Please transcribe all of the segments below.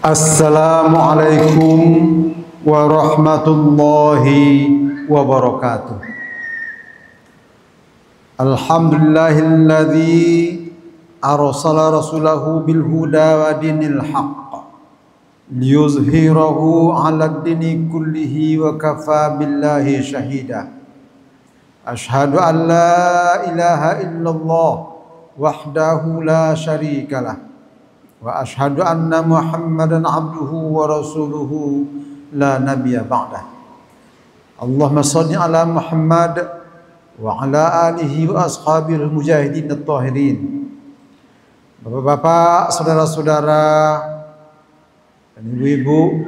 Assalamualaikum warahmatullahi wabarakatuh. Alhamdulillahilladzi arsala rasulahu bil huda wa dinil haqq liyuzhirahu 'alad dini kullihi wa kafa billahi shahida. Ashhadu an la ilaha illallah wahdahu la syarikalah wa ashhadu anna Muhammadan abduhu wa rasuluhu la nabiyya ba'dah. Allahumma shalli ala Muhammad wa ala alihi wa ashabihi mujahidin at-tahirin. Bapak-bapak, saudara-saudara dan ibu-ibu,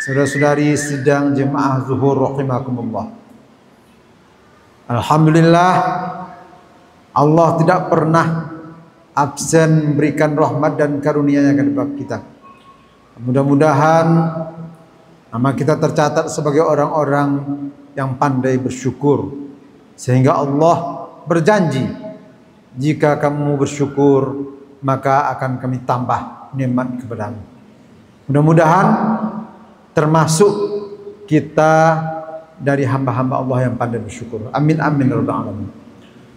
saudara-saudari sidang jemaah zuhur rahimakumullah. Alhamdulillah, Allah tidak pernah absen memberikan rahmat dan karunia-Nya kepada kita. Mudah-mudahan nama kita tercatat sebagai orang-orang yang pandai bersyukur, sehingga Allah berjanji, jika kamu bersyukur maka akan kami tambah nikmat kepadamu. Mudah-mudahan termasuk kita dari hamba-hamba Allah yang pandai bersyukur. Amin amin ya rabbal alamin.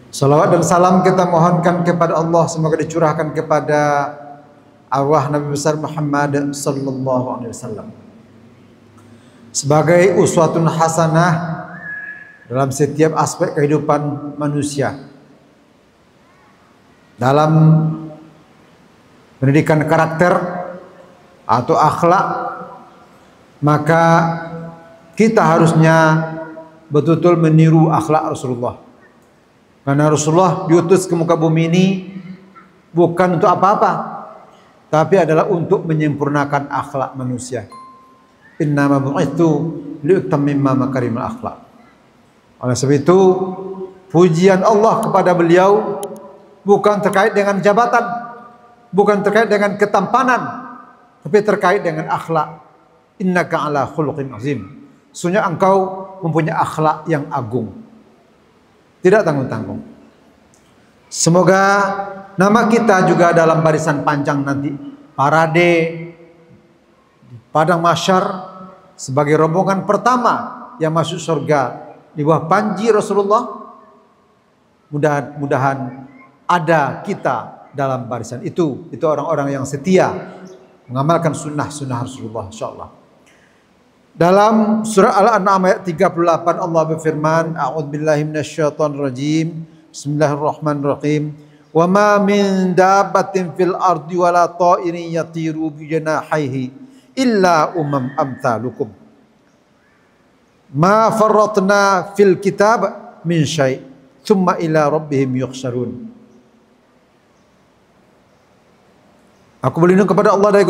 Salawat dan salam kita mohonkan kepada Allah, semoga dicurahkan kepada arwah Nabi besar Muhammad sallallahu alaihi wasallam sebagai uswatun hasanah dalam setiap aspek kehidupan manusia, dalam pendidikan karakter atau akhlak. Maka kita harusnya betul-betul meniru akhlak Rasulullah. Karena Rasulullah diutus ke muka bumi ini bukan untuk apa-apa, tapi adalah untuk menyempurnakan akhlak manusia. Innama bu'itsu liutammima makarimal akhlak. Oleh sebab itu, pujian Allah kepada beliau bukan terkait dengan jabatan, bukan terkait dengan ketampanan, tapi terkait dengan akhlak. Innaka ala khuluqin azim. Sesungguhnya engkau mempunyai akhlak yang agung, tidak tanggung-tanggung. Semoga nama kita juga dalam barisan panjang nanti parade di padang mahsyar sebagai rombongan pertama yang masuk surga di bawah panji Rasulullah. Mudah-mudahan ada kita dalam barisan itu orang-orang yang setia mengamalkan sunnah-sunnah Rasulullah insyaallah. Dalam surah Al-An'am ayat 38 Allah berfirman, a'udzubillahi minasyaitonir rajim. Bismillahirrahmanirrahim. Wa ma min dabbatin fil ardi wala ta'irin yatiru bi janahihi illa amsalukum. Ma farratna fil kitab min syai' thumma ila rabbihim yuhsyarun. Aku berlindung kepada Allah dari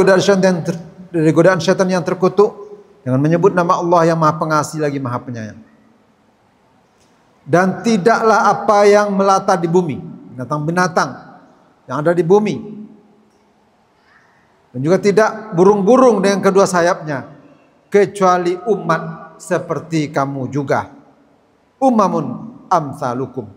godaan syaitan yang terkutuk dengan menyebut nama Allah yang Maha Pengasih lagi Maha Penyayang. Dan tidaklah apa yang melata di bumi, binatang-binatang yang ada di bumi, dan juga tidak burung-burung dengan kedua sayapnya, kecuali umat seperti kamu juga. Umamun amsalukum.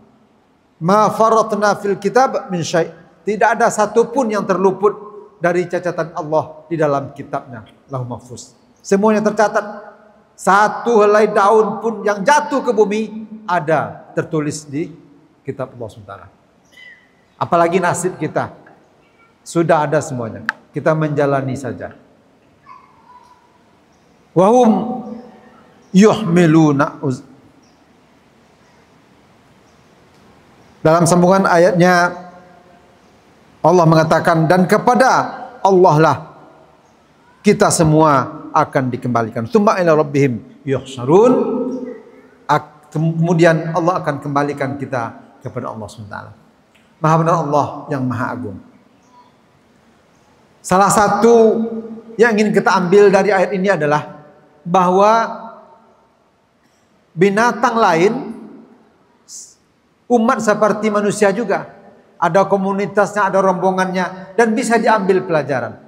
Ma faratna fil kitab min syai'. Tidak ada satupun yang terluput dari cacatan Allah di dalam kitabnya, Lauhul Mahfuz. Semuanya tercatat. Satu helai daun pun yang jatuh ke bumi ada tertulis di kitab Allah SWT. Apalagi nasib kita, sudah ada semuanya. Kita menjalani saja. Wahum yuhmiluna. Dalam sambungan ayatnya Allah mengatakan, dan kepada Allah lah kita semua akan dikembalikan. Tsumma ila rabbihim yuhsyarun. Kemudian Allah akan kembalikan kita kepada Allah SWT. Maha benar Allah yang Maha Agung. Salah satu yang ingin kita ambil dari ayat ini adalah bahwa binatang lain, umat seperti manusia juga, ada komunitasnya, ada rombongannya, dan bisa diambil pelajaran.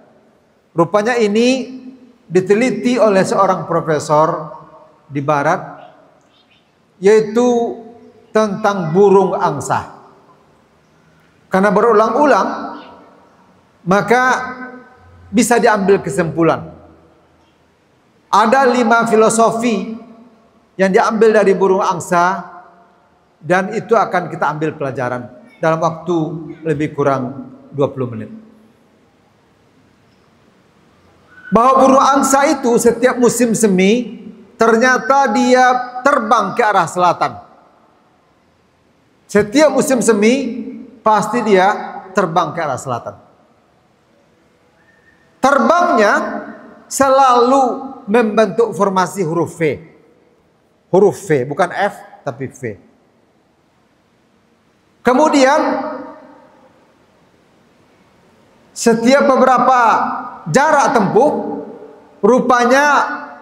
Rupanya ini diteliti oleh seorang profesor di barat, yaitu tentang burung angsa. Karena berulang-ulang, maka bisa diambil kesimpulan. Ada 5 filosofi yang diambil dari burung angsa, dan itu akan kita ambil pelajaran dalam waktu lebih kurang 20 menit. Bahwa burung angsa itu setiap musim semi ternyata dia terbang ke arah selatan. Setiap musim semi pasti dia terbang ke arah selatan. Terbangnya selalu membentuk formasi huruf V. Huruf V, bukan F tapi V. Kemudian setiap beberapa jarak tempuh, rupanya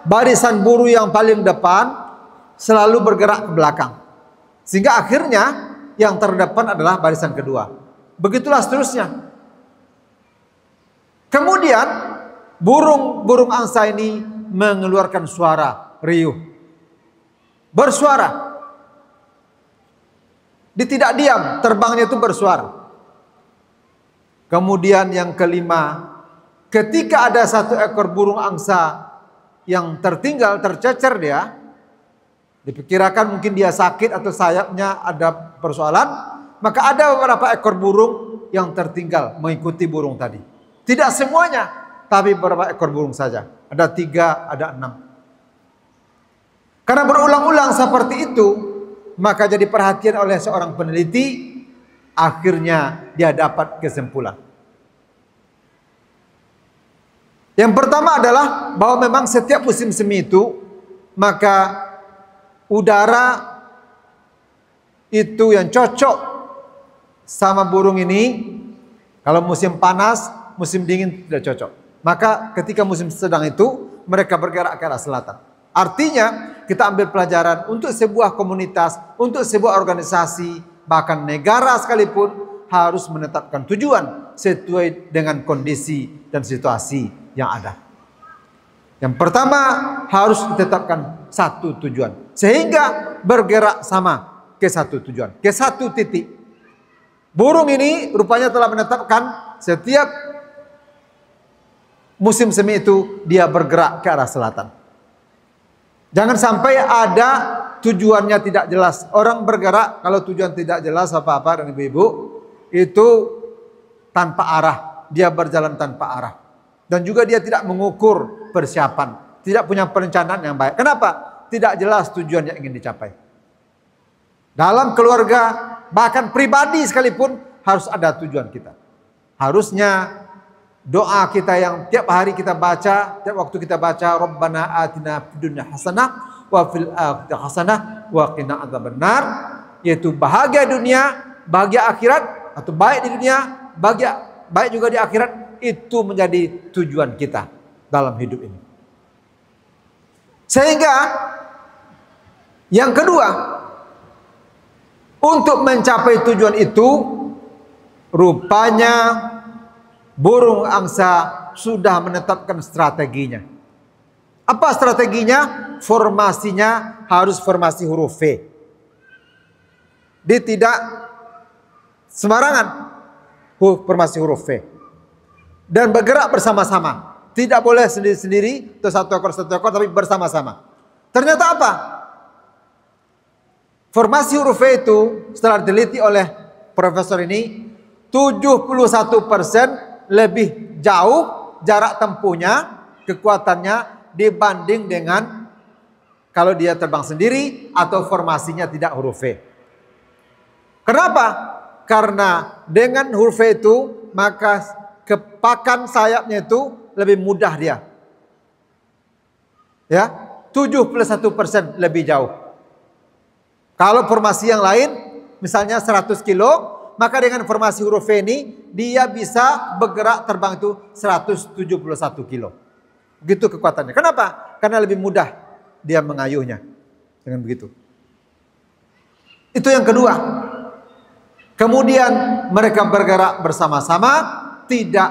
barisan buruh yang paling depan selalu bergerak ke belakang. Sehingga akhirnya yang terdepan adalah barisan kedua. Begitulah seterusnya. Kemudian burung angsa ini mengeluarkan suara riuh. Bersuara. Dia tidak diam, terbangnya itu bersuara. Kemudian yang kelima, ketika ada satu ekor burung angsa yang tertinggal, tercecer dia, diperkirakan mungkin dia sakit atau sayapnya ada persoalan, maka ada beberapa ekor burung yang tertinggal mengikuti burung tadi. Tidak semuanya, tapi beberapa ekor burung saja. Ada 3, ada 6. Karena berulang-ulang seperti itu, maka jadi perhatian oleh seorang peneliti, akhirnya dia dapat kesimpulan. Yang pertama adalah bahwa memang setiap musim semi itu, maka udara itu yang cocok sama burung ini, kalau musim panas, musim dingin tidak cocok. Maka ketika musim sedang itu, mereka bergerak ke arah selatan. Artinya, kita ambil pelajaran untuk sebuah komunitas, untuk sebuah organisasi, bahkan negara sekalipun, harus menetapkan tujuan sesuai dengan kondisi dan situasi yang ada. Yang pertama, harus ditetapkan satu tujuan, sehingga bergerak sama ke satu tujuan, ke satu titik. Burung ini rupanya telah menetapkan setiap musim semi itu dia bergerak ke arah selatan. Jangan sampai ada tujuannya tidak jelas. Orang bergerak kalau tujuan tidak jelas apa-apa dan ibu-ibu itu tanpa arah. Dia berjalan tanpa arah. Dan juga dia tidak mengukur persiapan. Tidak punya perencanaan yang baik. Kenapa? Tidak jelas tujuan yang ingin dicapai. Dalam keluarga, bahkan pribadi sekalipun harus ada tujuan kita. Harusnya doa kita yang tiap hari kita baca, tiap waktu kita baca, Rabbana atina fid dunya hasanah wa fil akhirati hasanah wa qina adzabannar, yaitu bahagia dunia, bahagia akhirat, atau baik di dunia, bahagia baik juga di akhirat, itu menjadi tujuan kita dalam hidup ini. Sehingga yang kedua, untuk mencapai tujuan itu, rupanya burung angsa sudah menetapkan strateginya. Apa strateginya? Formasinya harus formasi huruf V. Dia tidak sembarangan formasi huruf V. Dan bergerak bersama-sama. Tidak boleh sendiri-sendiri, atau satu ekor, tapi bersama-sama. Ternyata apa? Formasi huruf V itu setelah diteliti oleh profesor ini, 71% lebih jauh jarak tempuhnya, kekuatannya dibanding dengan kalau dia terbang sendiri atau formasinya tidak huruf V. Kenapa? Karena dengan huruf V itu, maka kepakan sayapnya itu lebih mudah dia. Ya, 71% lebih jauh. Kalau formasi yang lain, misalnya 100 kilo, maka dengan formasi huruf V ini, dia bisa bergerak terbang itu 171 kilo. Begitu kekuatannya. Kenapa? Karena lebih mudah dia mengayuhnya. Dengan begitu. Itu yang kedua. Kemudian mereka bergerak bersama-sama, tidak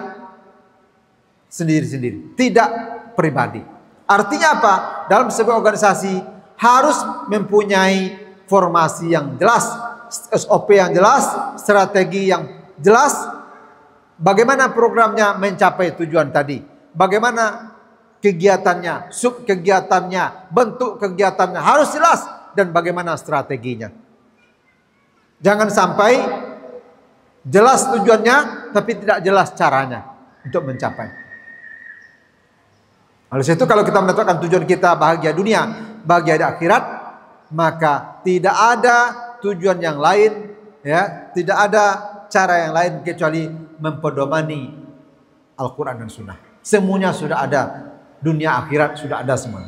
sendiri-sendiri. Tidak pribadi. Artinya apa? Dalam sebuah organisasi harus mempunyai formasi yang jelas, SOP yang jelas, strategi yang jelas, bagaimana programnya mencapai tujuan tadi. bagaimana kegiatannya, sub kegiatannya, bentuk kegiatannya harus jelas dan bagaimana strateginya. Jangan sampai jelas tujuannya tapi tidak jelas caranya untuk mencapai. Oleh itu kalau kita menetapkan tujuan kita bahagia dunia, bahagia di akhirat, maka tidak ada tujuan yang lain, ya, tidak ada cara yang lain kecuali mempedomani Al-Quran dan Sunnah. Semuanya sudah ada, dunia akhirat sudah ada semua.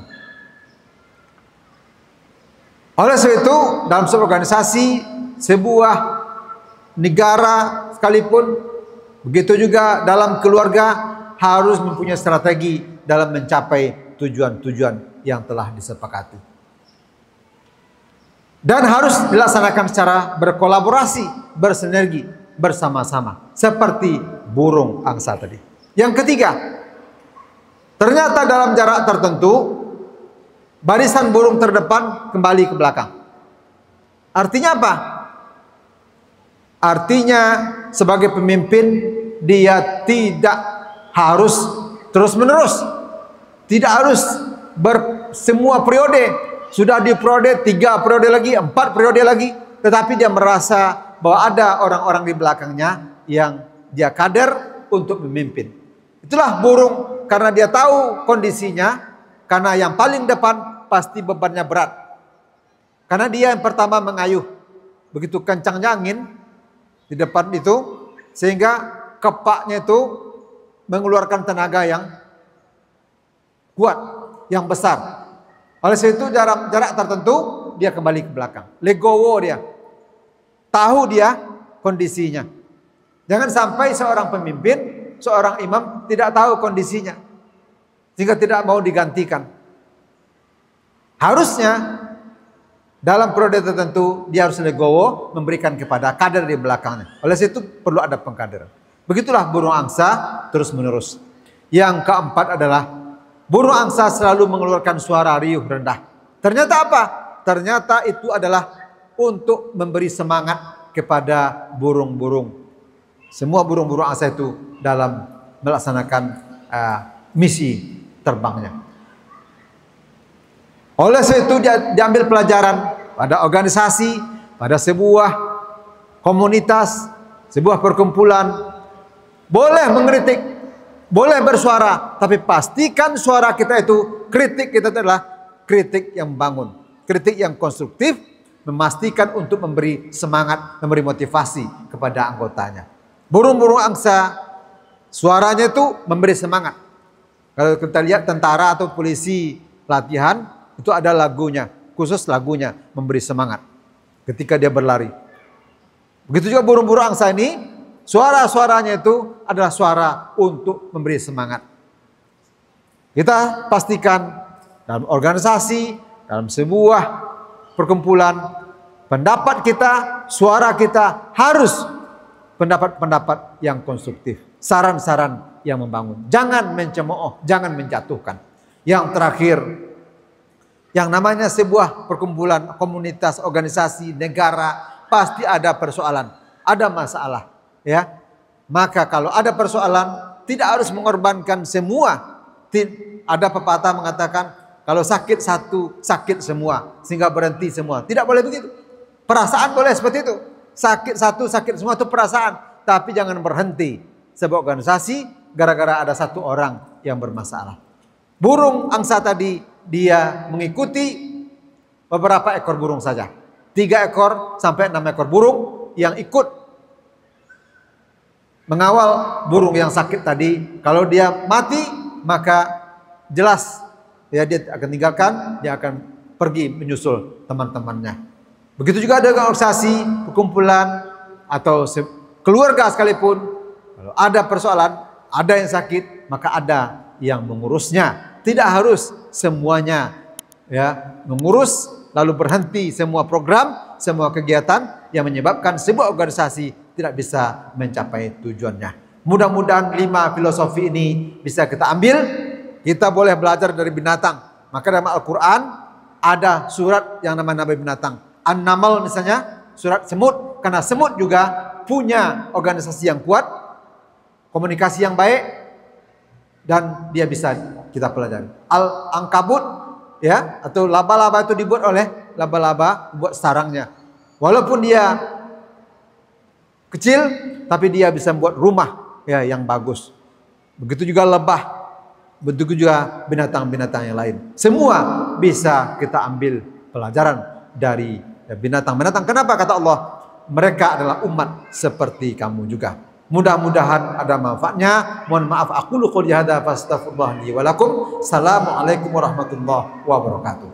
Oleh sebab itu dalam sebuah organisasi, sebuah negara sekalipun, begitu juga dalam keluarga harus mempunyai strategi dalam mencapai tujuan-tujuan yang telah disepakati. Dan harus dilaksanakan secara berkolaborasi, bersinergi, bersama-sama. Seperti burung angsa tadi. Yang ketiga, ternyata dalam jarak tertentu, barisan burung terdepan kembali ke belakang. Artinya apa? Artinya sebagai pemimpin, dia tidak harus terus-menerus, tidak harus semua periode, sudah di periode 3 periode lagi, 4 periode lagi, tetapi dia merasa bahwa ada orang-orang di belakangnya yang dia kader untuk memimpin. Itulah burung, karena dia tahu kondisinya, karena yang paling depan pasti bebannya berat, karena dia yang pertama mengayuh. Begitu kencangnya angin di depan itu, sehingga kepaknya itu mengeluarkan tenaga yang kuat, yang besar. Oleh sebab itu jarak tertentu dia kembali ke belakang. Legowo dia, tahu dia kondisinya. Jangan sampai seorang pemimpin, seorang imam tidak tahu kondisinya, sehingga tidak mau digantikan. Harusnya dalam periode tertentu dia harus legowo, memberikan kepada kader di belakangnya. Oleh sebab itu perlu ada pengkaderan. Begitulah burung angsa terus menerus. Yang keempat adalah burung angsa selalu mengeluarkan suara riuh rendah. Ternyata apa? Ternyata itu adalah untuk memberi semangat kepada burung-burung. Semua burung-burung angsa itu dalam melaksanakan misi terbangnya. Oleh sebab itu diambil pelajaran pada organisasi, pada sebuah komunitas, sebuah perkumpulan. Boleh mengkritik, boleh bersuara, tapi pastikan suara kita itu, kritik kita adalah kritik yang membangun, kritik yang konstruktif, memastikan untuk memberi semangat, memberi motivasi kepada anggotanya. Burung-burung angsa, suaranya itu memberi semangat. Kalau kita lihat tentara atau polisi latihan, itu ada lagunya, khusus lagunya, memberi semangat ketika dia berlari. Begitu juga burung-burung angsa ini, suara-suaranya itu adalah suara untuk memberi semangat. Kita pastikan dalam organisasi, dalam sebuah perkumpulan, pendapat kita, suara kita harus pendapat-pendapat yang konstruktif, saran-saran yang membangun. Jangan mencemooh, jangan menjatuhkan. Yang terakhir, yang namanya sebuah perkumpulan, komunitas, organisasi, negara, pasti ada persoalan, ada masalah. Ya, maka kalau ada persoalan tidak harus mengorbankan semua. Ada pepatah mengatakan kalau sakit satu sakit semua, sehingga berhenti semua. Tidak boleh begitu. Perasaan boleh seperti itu. Sakit satu sakit semua itu perasaan, tapi jangan berhenti sebuah organisasi gara-gara ada satu orang yang bermasalah. Burung angsa tadi dia mengikuti beberapa ekor burung saja, 3 ekor sampai 6 ekor burung yang ikut mengawal burung yang sakit tadi. Kalau dia mati, maka jelas ya dia akan tinggalkan, dia akan pergi menyusul teman-temannya. Begitu juga dengan organisasi, perkumpulan atau keluarga sekalipun. Kalau ada persoalan, ada yang sakit, maka ada yang mengurusnya. Tidak harus semuanya ya mengurus lalu berhenti semua program, semua kegiatan yang menyebabkan sebuah organisasi tidak bisa mencapai tujuannya. Mudah-mudahan 5 filosofi ini bisa kita ambil. Kita boleh belajar dari binatang. Maka dalam Al-Quran ada surat yang namanya Nabi Binatang. An-Naml misalnya, surat semut. Karena semut juga punya organisasi yang kuat, komunikasi yang baik, dan dia bisa kita pelajari. Al-ankabut ya, atau laba-laba itu dibuat oleh laba-laba buat sarangnya. Walaupun dia kecil tapi dia bisa membuat rumah ya yang bagus. Begitu juga lebah, begitu juga binatang-binatang yang lain. Semua bisa kita ambil pelajaran dari binatang-binatang. Kenapa kata Allah? Mereka adalah umat seperti kamu juga. Mudah-mudahan ada manfaatnya. Mohon maaf, aku qouli hadza fastaghfirullah li wa lakum. Assalamualaikum warahmatullahi wabarakatuh.